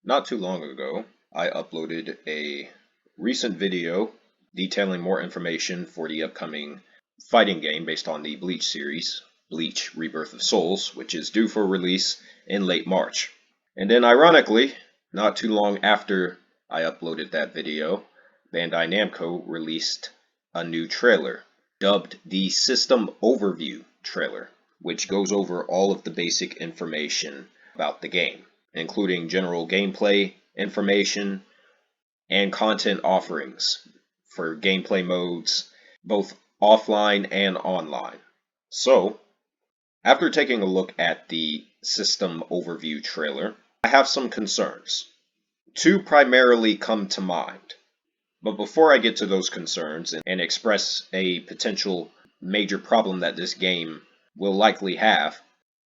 Not too long ago, I uploaded a recent video detailing more information for the upcoming fighting game based on the Bleach series, Bleach Rebirth of Souls, which is due for release in late March. And then ironically, not too long after I uploaded that video, Bandai Namco released a new trailer, dubbed the System Overview trailer, which goes over all of the basic information about the game, including general gameplay information and content offerings for gameplay modes, both offline and online. So, after taking a look at the System Overview trailer, I have some concerns. Two primarily come to mind. But before I get to those concerns and express a potential major problem that this game will likely have,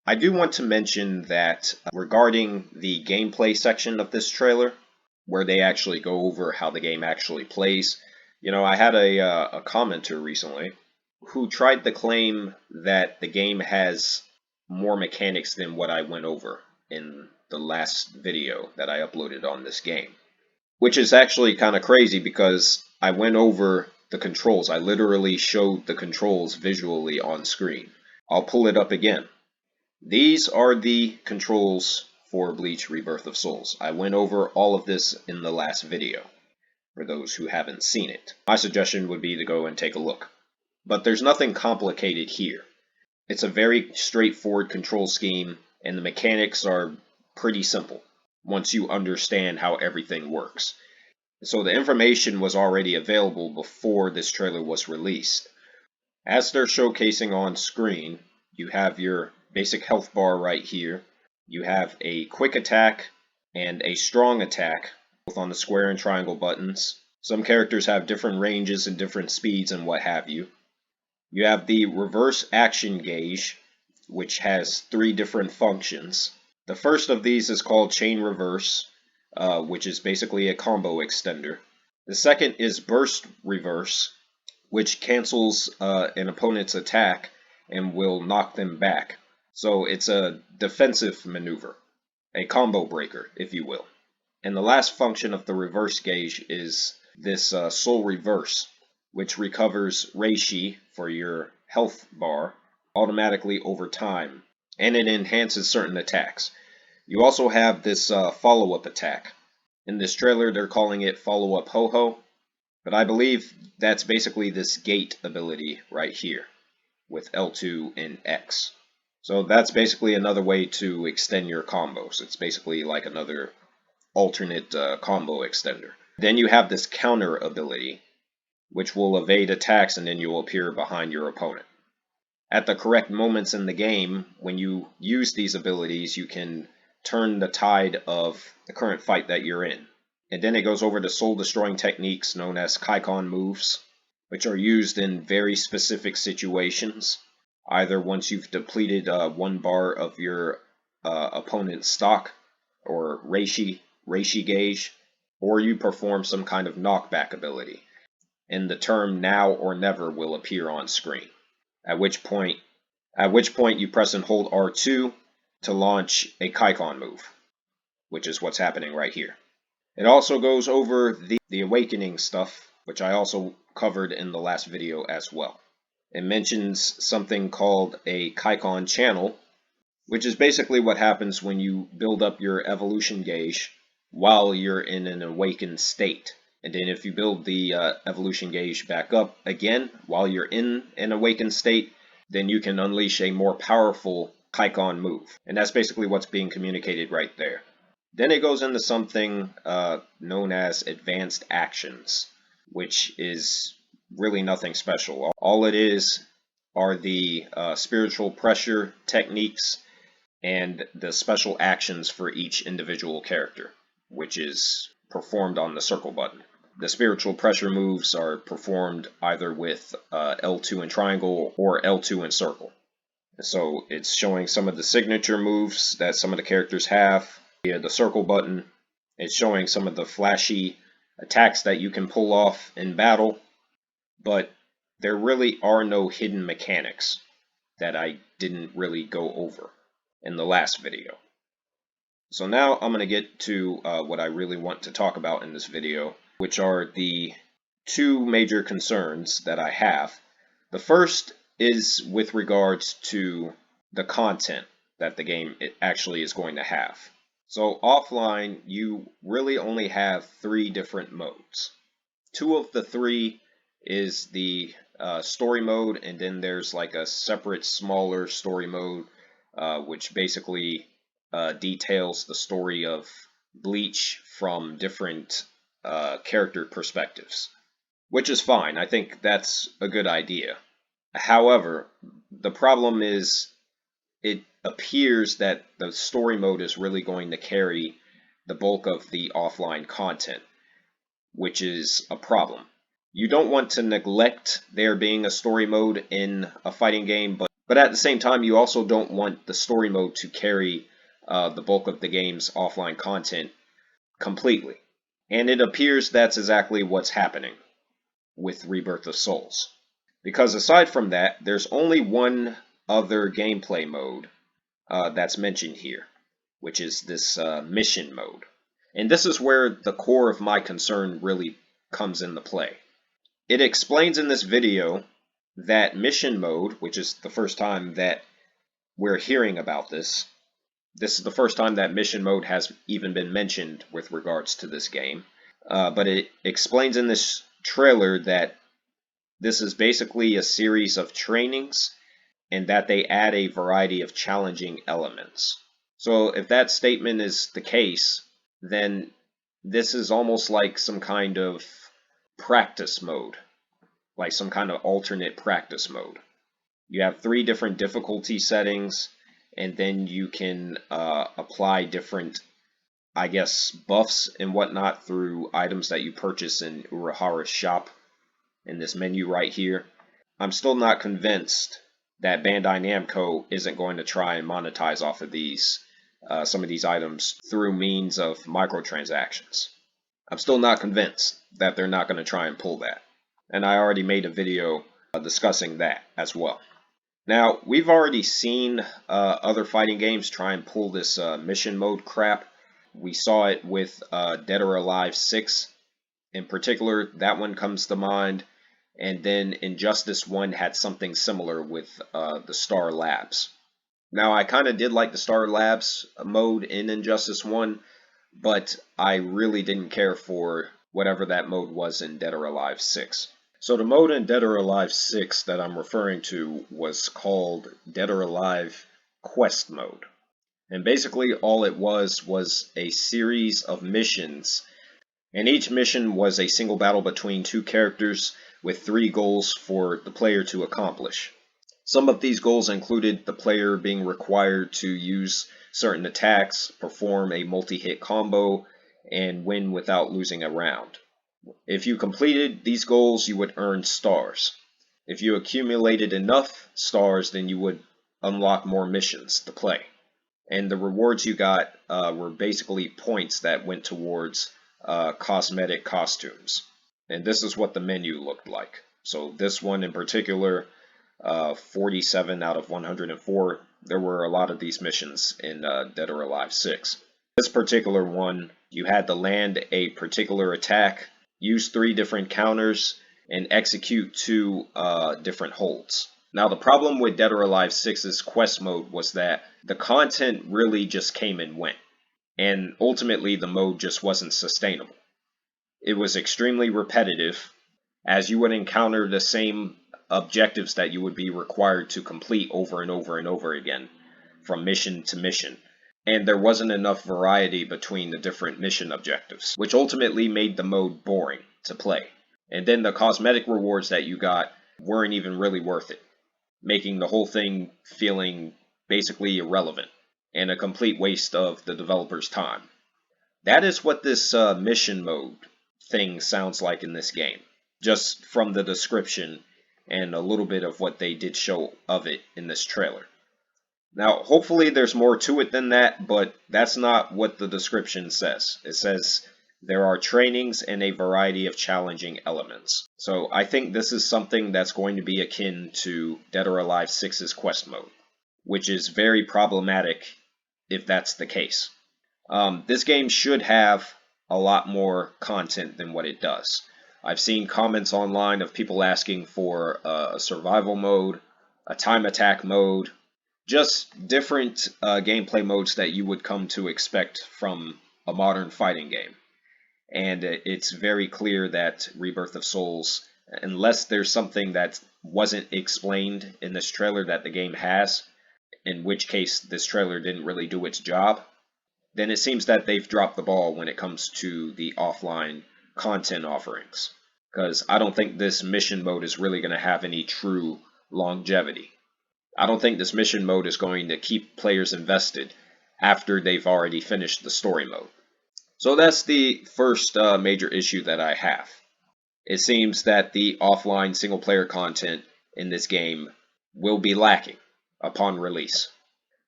I do want to mention that regarding the gameplay section of this trailer, where they actually go over how the game actually plays, I had a commenter recently who tried to claim that the game has more mechanics than what I went over in the last video that I uploaded on this game. Which is actually kind of crazy because I went over the controls. I literally showed the controls visually on screen. I'll pull it up again. These are the controls for Bleach Rebirth of Souls. I went over all of this in the last video, for those who haven't seen it. My suggestion would be to go and take a look. But there's nothing complicated here. It's a very straightforward control scheme, and the mechanics are pretty simple once you understand how everything works. So the information was already available before this trailer was released. As they're showcasing on screen, you have your basic health bar right here. You have a quick attack and a strong attack, both on the square and triangle buttons. Some characters have different ranges and different speeds and what have you. You have the reverse action gauge, which has 3 different functions. The first of these is called chain reverse, which is basically a combo extender. The second is burst reverse, which cancels an opponent's attack and will knock them back. So it's a defensive maneuver, a combo breaker, if you will. And the last function of the reverse gauge is this soul reverse, which recovers reishi for your health bar automatically over time, and it enhances certain attacks. You also have this follow-up attack. In this trailer, they're calling it follow-up ho-ho, but I believe that's basically this gate ability right here with L2 and X. So that's basically another way to extend your combos. It's basically like another alternate combo extender. Then you have this counter ability, which will evade attacks and then you'll appear behind your opponent. At the correct moments in the game, when you use these abilities, you can turn the tide of the current fight that you're in. And then it goes over to soul-destroying techniques known as Kaikon moves, which are used in very specific situations, either once you've depleted 1 bar of your opponent's stock, or reishi gauge, or you perform some kind of knockback ability, and the term now or never will appear on screen. At which point you press and hold R2 to launch a Kaikon move, which is what's happening right here. It also goes over the awakening stuff, which I also covered in the last video as well. It mentions something called a Kaikon channel, which is basically what happens when you build up your evolution gauge while you're in an awakened state. And then if you build the evolution gauge back up again while you're in an awakened state, then you can unleash a more powerful Kaikon move. And that's basically what's being communicated right there. Then it goes into something known as advanced actions, which is really nothing special. All it is are the spiritual pressure techniques and the special actions for each individual character, which is performed on the circle button. The spiritual pressure moves are performed either with L2 and triangle or L2 and circle. So it's showing some of the signature moves that some of the characters have via the circle button. It's showing some of the flashy attacks that you can pull off in battle, but there really are no hidden mechanics that I didn't really go over in the last video. So now I'm going to get to what I really want to talk about in this video, which are the two major concerns that I have. The first is with regards to the content that the game actually is going to have. So offline, you really only have three different modes. Two of the three is the story mode, and then there's like a separate smaller story mode, which basically details the story of Bleach from different character perspectives, which is fine. I think that's a good idea. However, the problem is it appears that the story mode is really going to carry the bulk of the offline content, which is a problem. You don't want to neglect there being a story mode in a fighting game, but at the same time, you also don't want the story mode to carry the bulk of the game's offline content completely. And it appears that's exactly what's happening with Rebirth of Souls. Because aside from that, there's only one other gameplay mode that's mentioned here, which is this mission mode. And this is where the core of my concern really comes into play. It explains in this video that mission mode, which is the first time that we're hearing about this. This is the first time that mission mode has even been mentioned with regards to this game. But it explains in this trailer that this is basically a series of trainings and that they add a variety of challenging elements. So if that statement is the case, then this is almost like some kind of practice mode, like some kind of alternate practice mode. You have three different difficulty settings, and then you can apply different, I guess, buffs and whatnot through items that you purchase in Urahara's shop in this menu right here. I'm still not convinced that Bandai Namco isn't going to try and monetize off of these some of these items through means of microtransactions. I'm still not convinced that they're not going to try and pull that. And I already made a video discussing that as well. Now, we've already seen other fighting games try and pull this mission mode crap. We saw it with Dead or Alive 6. In particular, that one comes to mind. And then Injustice 1 had something similar with the Star Labs. Now, I kind of did like the Star Labs mode in Injustice 1, but I really didn't care for whatever that mode was in Dead or Alive 6. So the mode in Dead or Alive 6 that I'm referring to was called Dead or Alive Quest Mode. And basically all it was a series of missions, and each mission was a single battle between two characters with three goals for the player to accomplish. Some of these goals included the player being required to use certain attacks, perform a multi-hit combo, and win without losing a round. If you completed these goals, you would earn stars. If you accumulated enough stars, then you would unlock more missions to play. And the rewards you got were basically points that went towards cosmetic costumes. And this is what the menu looked like. So this one in particular, 47 out of 104, there were a lot of these missions in Dead or Alive 6. This particular one, you had to land a particular attack, use 3 different counters, and execute 2 different holds. Now the problem with Dead or Alive 6's quest mode was that the content really just came and went, and ultimately the mode just wasn't sustainable. It was extremely repetitive, as you would encounter the same objectives that you would be required to complete over and over and over again, from mission to mission. And there wasn't enough variety between the different mission objectives, which ultimately made the mode boring to play. And then the cosmetic rewards that you got weren't even really worth it, making the whole thing feeling basically irrelevant and a complete waste of the developer's time. That is what this mission mode thing sounds like in this game, just from the description and a little bit of what they did show of it in this trailer. Now, hopefully there's more to it than that, but that's not what the description says. It says there are trainings and a variety of challenging elements. So I think this is something that's going to be akin to Dead or Alive 6's quest mode, which is very problematic if that's the case. This game should have a lot more content than what it does. I've seen comments online of people asking for a survival mode, a time attack mode, just different gameplay modes that you would come to expect from a modern fighting game. And it's very clear that Rebirth of Souls, unless there's something that wasn't explained in this trailer that the game has, in which case this trailer didn't really do its job, then it seems that they've dropped the ball when it comes to the offline content offerings. Because I don't think this mission mode is really going to have any true longevity. I don't think this mission mode is going to keep players invested after they've already finished the story mode. So that's the first major issue that I have. It seems that the offline single player content in this game will be lacking upon release,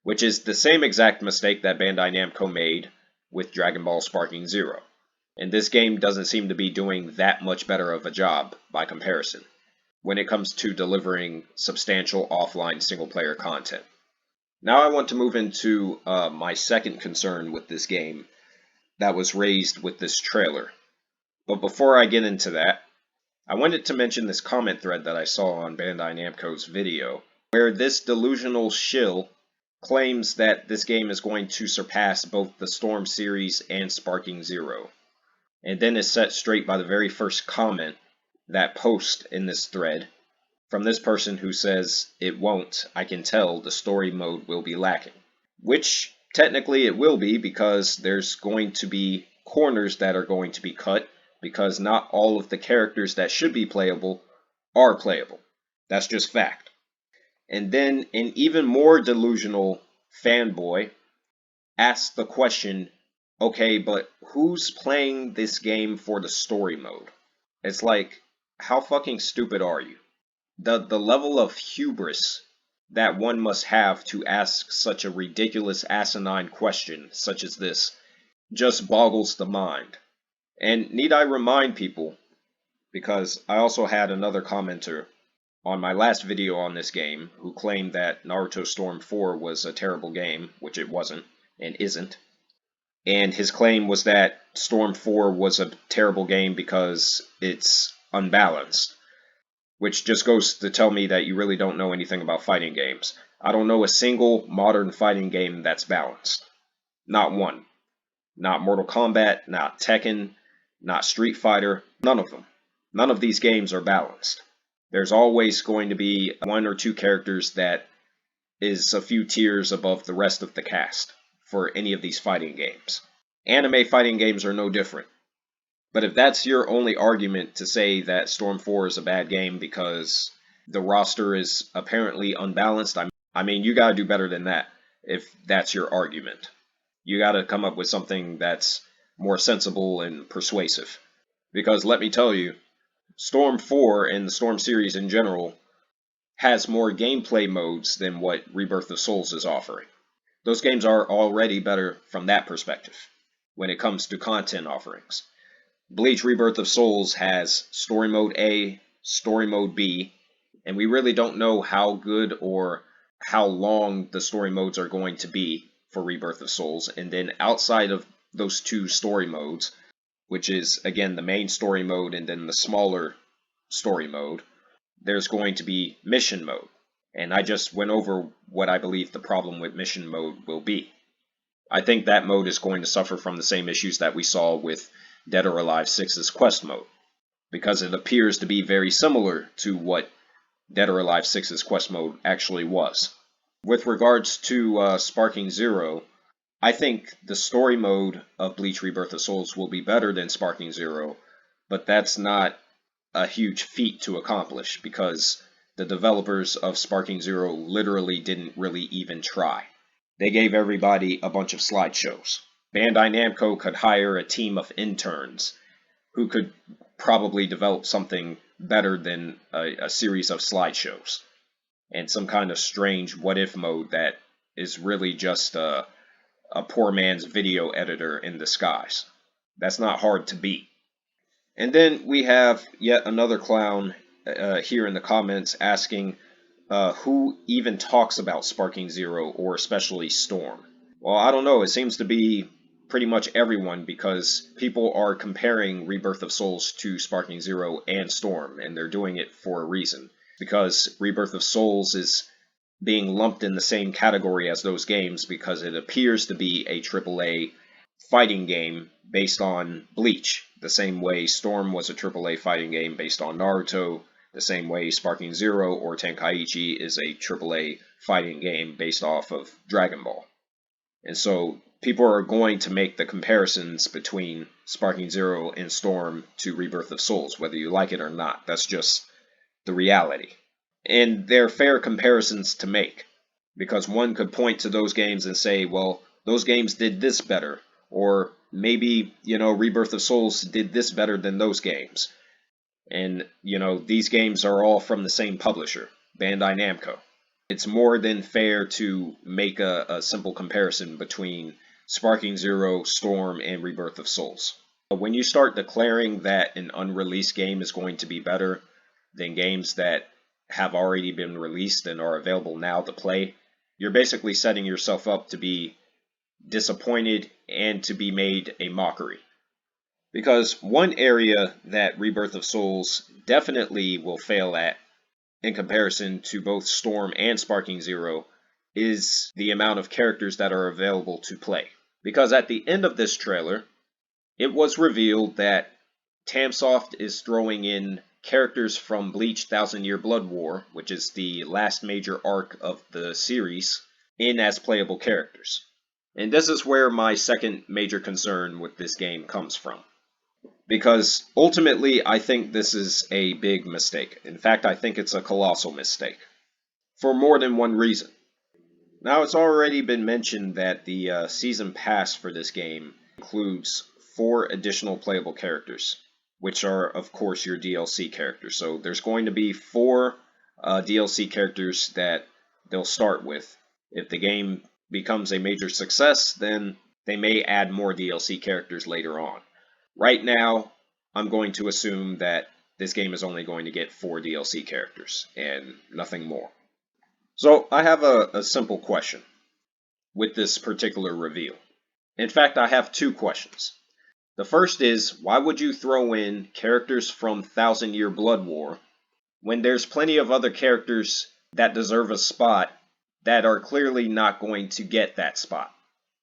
which is the same exact mistake that Bandai Namco made with Dragon Ball Sparking Zero. And this game doesn't seem to be doing that much better of a job by comparison when it comes to delivering substantial offline single-player content. Now I want to move into my second concern with this game that was raised with this trailer. But before I get into that, I wanted to mention this comment thread that I saw on Bandai Namco's video, where this delusional shill claims that this game is going to surpass both the Storm series and Sparking Zero, and then is set straight by the very first comment, that post in this thread, from this person who says, "It won't, I can tell the story mode will be lacking." Which, technically it will be, because there's going to be corners that are going to be cut, because not all of the characters that should be playable are playable. That's just fact. And then an even more delusional fanboy asks the question, okay, but who's playing this game for the story mode? It's like, how fucking stupid are you? The level of hubris that one must have to ask such a ridiculous asinine question such as this just boggles the mind. And need I remind people, because I also had another commenter on my last video on this game who claimed that Naruto Storm 4 was a terrible game, which it wasn't and isn't. And his claim was that Storm 4 was a terrible game because it's unbalanced, which just goes to tell me that you really don't know anything about fighting games. I don't know a single modern fighting game that's balanced. Not one. Not Mortal Kombat, not Tekken, not Street Fighter, none of them. None of these games are balanced. There's always going to be one or two characters that is a few tiers above the rest of the cast for any of these fighting games. Anime fighting games are no different. But if that's your only argument to say that Storm 4 is a bad game because the roster is apparently unbalanced, I mean, you gotta do better than that if that's your argument. You gotta come up with something that's more sensible and persuasive. Because let me tell you, Storm 4 and the Storm series in general has more gameplay modes than what Rebirth of Souls is offering. Those games are already better from that perspective when it comes to content offerings. Bleach Rebirth of Souls has Story Mode A, Story Mode B, and we really don't know how good or how long the story modes are going to be for Rebirth of Souls. And then outside of those two story modes, which is, again, the main story mode and then the smaller story mode, there's going to be mission mode. And I just went over what I believe the problem with mission mode will be. I think that mode is going to suffer from the same issues that we saw with Dead or Alive 6's quest mode, because it appears to be very similar to what Dead or Alive 6's quest mode actually was. With regards to Sparking Zero, I think the story mode of Bleach Rebirth of Souls will be better than Sparking Zero, but that's not a huge feat to accomplish because the developers of Sparking Zero literally didn't really even try. They gave everybody a bunch of slideshows. Bandai Namco could hire a team of interns who could probably develop something better than a series of slideshows and some kind of strange what-if mode that is really just a poor man's video editor in disguise. That's not hard to beat. And then we have yet another clown here in the comments asking who even talks about Sparking Zero or especially Storm. Well, I don't know. It seems to be pretty much everyone, because people are comparing Rebirth of Souls to Sparking Zero and Storm, and they're doing it for a reason. Because Rebirth of Souls is being lumped in the same category as those games because it appears to be a AAA fighting game based on Bleach, the same way Storm was a AAA fighting game based on Naruto, the same way Sparking Zero or Tenkaichi is a AAA fighting game based off of Dragon Ball. And so people are going to make the comparisons between Sparking Zero and Storm to Rebirth of Souls, whether you like it or not. That's just the reality. And they're fair comparisons to make, because one could point to those games and say, well, those games did this better, or maybe, Rebirth of Souls did this better than those games. And, these games are all from the same publisher, Bandai Namco. It's more than fair to make a simple comparison between Sparking Zero, Storm, and Rebirth of Souls. When you start declaring that an unreleased game is going to be better than games that have already been released and are available now to play, you're basically setting yourself up to be disappointed and to be made a mockery. Because one area that Rebirth of Souls definitely will fail at, in comparison to both Storm and Sparking Zero, is the amount of characters that are available to play. Because at the end of this trailer, it was revealed that Tamsoft is throwing in characters from Bleach Thousand Year Blood War, which is the last major arc of the series, in as playable characters. And this is where my second major concern with this game comes from. Because ultimately, I think this is a big mistake. In fact, I think it's a colossal mistake. For more than one reason. Now, it's already been mentioned that the season pass for this game includes 4 additional playable characters, which are, of course, your DLC characters. So there's going to be 4 DLC characters that they'll start with. If the game becomes a major success, then they may add more DLC characters later on. Right now, I'm going to assume that this game is only going to get 4 DLC characters and nothing more. So I have a simple question with this particular reveal. In fact, I have 2 questions. The first is, why would you throw in characters from Thousand Year Blood War when there's plenty of other characters that deserve a spot that are clearly not going to get that spot?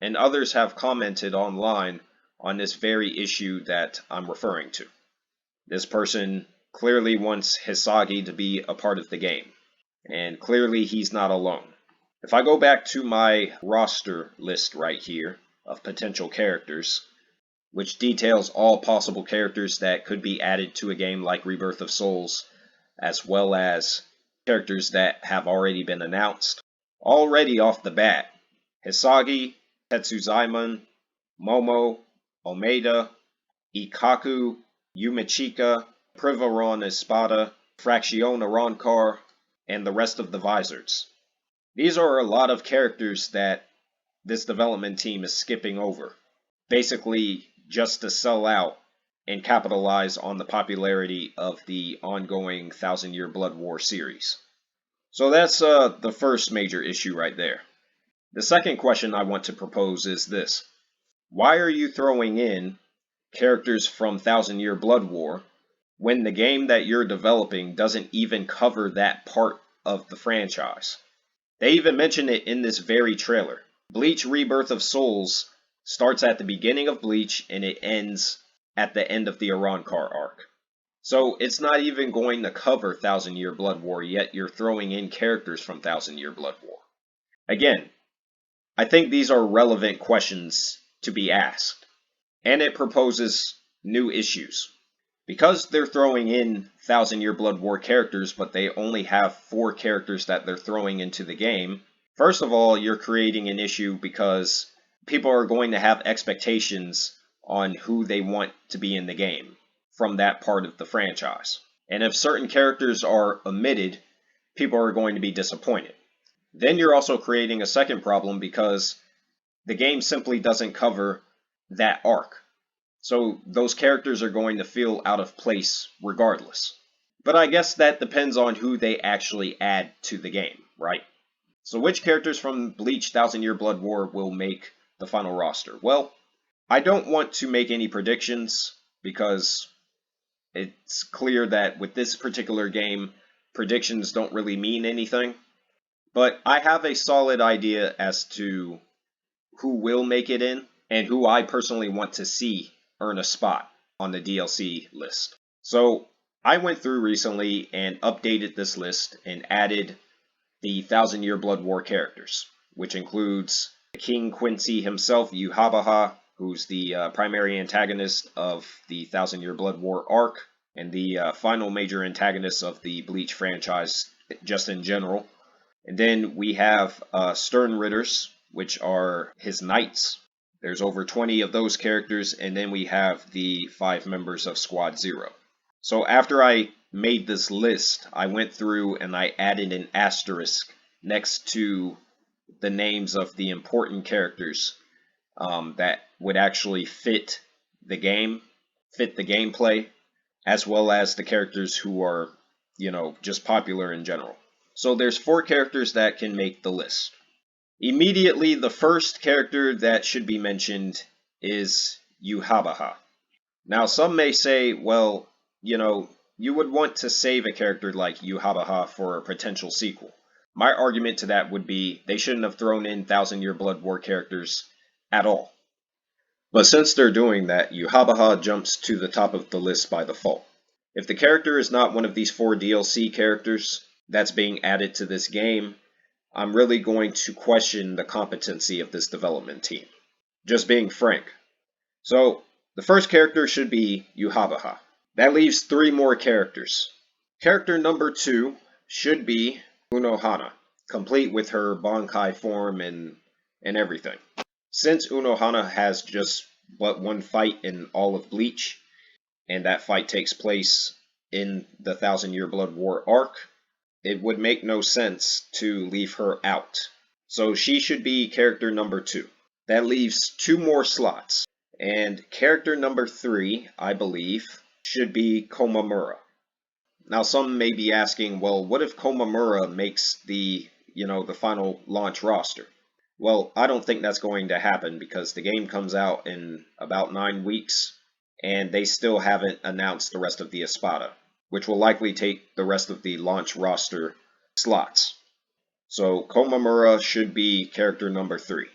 And others have commented online on this very issue that I'm referring to. This person clearly wants Hisagi to be a part of the game, and clearly he's not alone. If I go back to my roster list right here of potential characters, which details all possible characters that could be added to a game like Rebirth of Souls, as well as characters that have already been announced. Already off the bat, Hisagi, Tetsuzaimon, Momo, Omeda, Ikaku, Yumichika, Privaron Espada, Fraction Arankar, and the rest of the Vizards. These are a lot of characters that this development team is skipping over, basically just to sell out and capitalize on the popularity of the ongoing Thousand Year Blood War series. So that's the first major issue right there. The second question I want to propose is this. Why are you throwing in characters from Thousand Year Blood War when the game that you're developing doesn't even cover that part of the franchise? They even mention it in this very trailer. Bleach Rebirth of Souls starts at the beginning of Bleach and it ends at the end of the Arankar arc. So it's not even going to cover Thousand Year Blood War, yet you're throwing in characters from Thousand Year Blood War. Again, I think these are relevant questions to be asked, and it proposes new issues. Because they're throwing in Thousand Year Blood War characters, but they only have 4 characters that they're throwing into the game, first of all, you're creating an issue because people are going to have expectations on who they want to be in the game from that part of the franchise. And if certain characters are omitted, people are going to be disappointed. Then you're also creating a second problem because the game simply doesn't cover that arc. So those characters are going to feel out of place regardless. But I guess that depends on who they actually add to the game, right? So which characters from Bleach Thousand Year Blood War will make the final roster? Well, I don't want to make any predictions because it's clear that with this particular game, predictions don't really mean anything. But I have a solid idea as to who will make it in and who I personally want to see earn a spot on the DLC list. So I went through recently and updated this list and added the Thousand Year Blood War characters, which includes King Quincy himself, Yuhabaha, who's the primary antagonist of the Thousand Year Blood War arc, and the final major antagonist of the Bleach franchise just in general. And then we have Stern Ritters, which are his knights. There's over 20 of those characters, and then we have the 5 members of Squad Zero. So after I made this list, I went through and I added an asterisk next to the names of the important characters that would actually fit the game, fit the gameplay, as well as the characters who are, just popular in general. So there's 4 characters that can make the list. Immediately, the first character that should be mentioned is Yuhabaha. Now, some may say, well, you would want to save a character like Yuhabaha for a potential sequel. My argument to that would be they shouldn't have thrown in Thousand Year Blood War characters at all. But since they're doing that, Yuhabaha jumps to the top of the list by default. If the character is not one of these 4 DLC characters that's being added to this game, I'm really going to question the competency of this development team. Just being frank. So, the first character should be Yuhabaha. That leaves 3 more characters. Character number 2 should be Unohana, complete with her Bankai form and everything. Since Unohana has just but 1 fight in all of Bleach, and that fight takes place in the Thousand Year Blood War arc, it would make no sense to leave her out. So she should be character number 2. That leaves 2 more slots. And character number 3, I believe, should be Komamura. Now some may be asking, well, what if Komamura makes the final launch roster? Well, I don't think that's going to happen because the game comes out in about 9 weeks, and they still haven't announced the rest of the Espada, which will likely take the rest of the launch roster slots. So Komamura should be character number 3.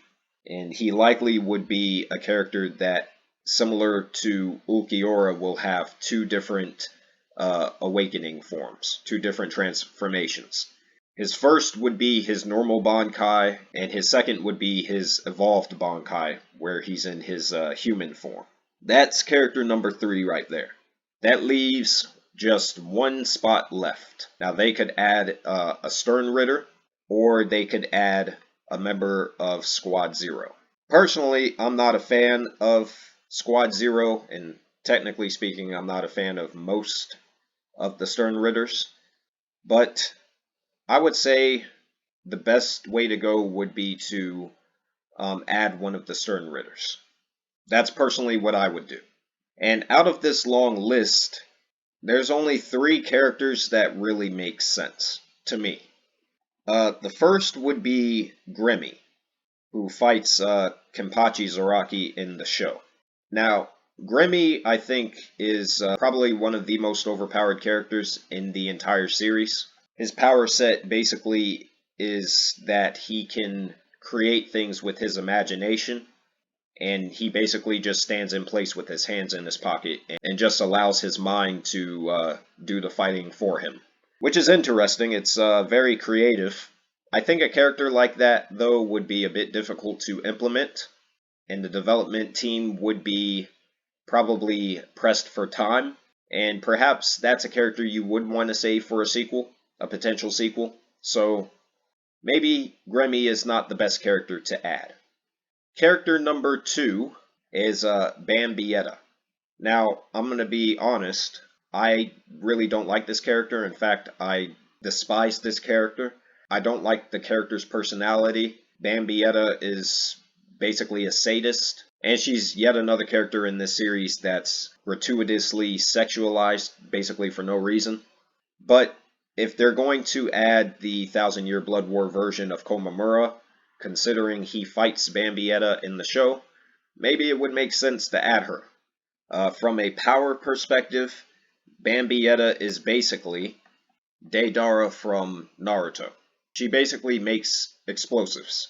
And he likely would be a character that, similar to Ulquiorra, will have 2 different awakening forms, 2 different transformations. His first would be his normal Bankai, and his second would be his evolved Bankai, where he's in his human form. That's character number 3 right there. That leaves just 1 spot left. Now they could add a Stern Ritter, or they could add a member of Squad Zero. Personally, I'm not a fan of Squad Zero, and technically speaking, I'm not a fan of most of the Stern Ritters, but I would say the best way to go would be to add one of the Stern Ritters. That's personally what I would do. And out of this long list, there's only 3 characters that really make sense to me. The first would be Grimmy, who fights Kenpachi Zaraki in the show. Now, Grimmy, I think, is probably one of the most overpowered characters in the entire series. His power set basically is that he can create things with his imagination, and he basically just stands in place with his hands in his pocket and just allows his mind to do the fighting for him. Which is interesting. It's very creative. I think a character like that, though, would be a bit difficult to implement, and the development team would be probably pressed for time, and perhaps that's a character you would want to save for a sequel, a potential sequel. So maybe Grimmy is not the best character to add. Character number 2 is Bambietta. Now, I'm going to be honest, I really don't like this character. In fact, I despise this character. I don't like the character's personality. Bambietta is basically a sadist, and she's yet another character in this series that's gratuitously sexualized, basically for no reason. But if they're going to add the Thousand Year Blood War version of Komamura, considering he fights Bambietta in the show, maybe it would make sense to add her. From a power perspective, Bambietta is basically Deidara from Naruto. She basically makes explosives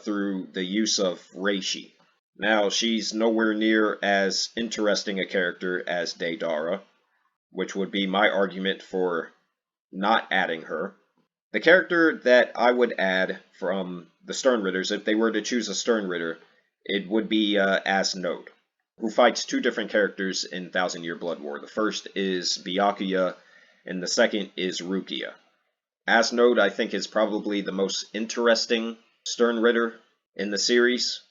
through the use of Reishi. Now, she's nowhere near as interesting a character as Deidara, which would be my argument for not adding her. The character that I would add from the Stern Ritters, if they were to choose a Stern Ritter, it would be Asnode, who fights two different characters in Thousand Year Blood War. The first is Byakuya, and the second is Rukia. Asnode, I think, is probably the most interesting Stern Ritter in the series,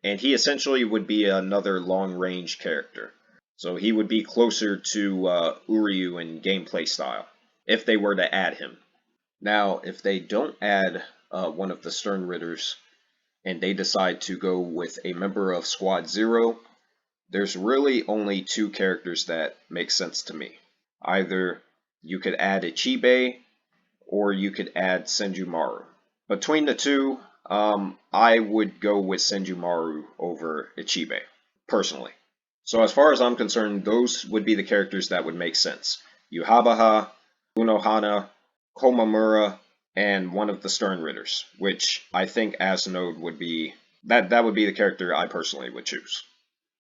and he essentially would be another long-range character. So he would be closer to Uryu in gameplay style, if they were to add him. Now, if they don't add one of the Stern Ritters, and they decide to go with a member of Squad Zero, there's really only two characters that make sense to me. Either you could add Ichibe, or you could add Senjumaru. Between the two, I would go with Senjumaru over Ichibe, personally. So as far as I'm concerned, those would be the characters that would make sense. Yuhabaha, Unohana, Komamura, and one of the Stern Ritters, which I think Asnode would be, that would be the character I personally would choose.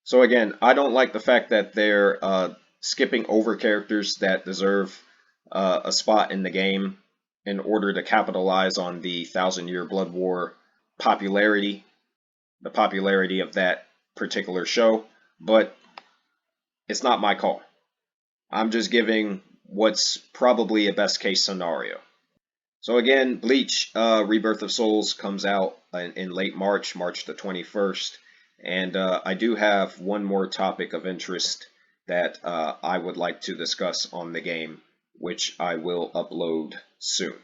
So again, I don't like the fact that they're skipping over characters that deserve a spot in the game in order to capitalize on the Thousand Year Blood War popularity, the popularity of that particular show, but it's not my call. I'm just giving what's probably a best case scenario. So again, Bleach Rebirth of Souls comes out in late March, March the 21st, and I do have one more topic of interest that I would like to discuss on the game, which I will upload soon.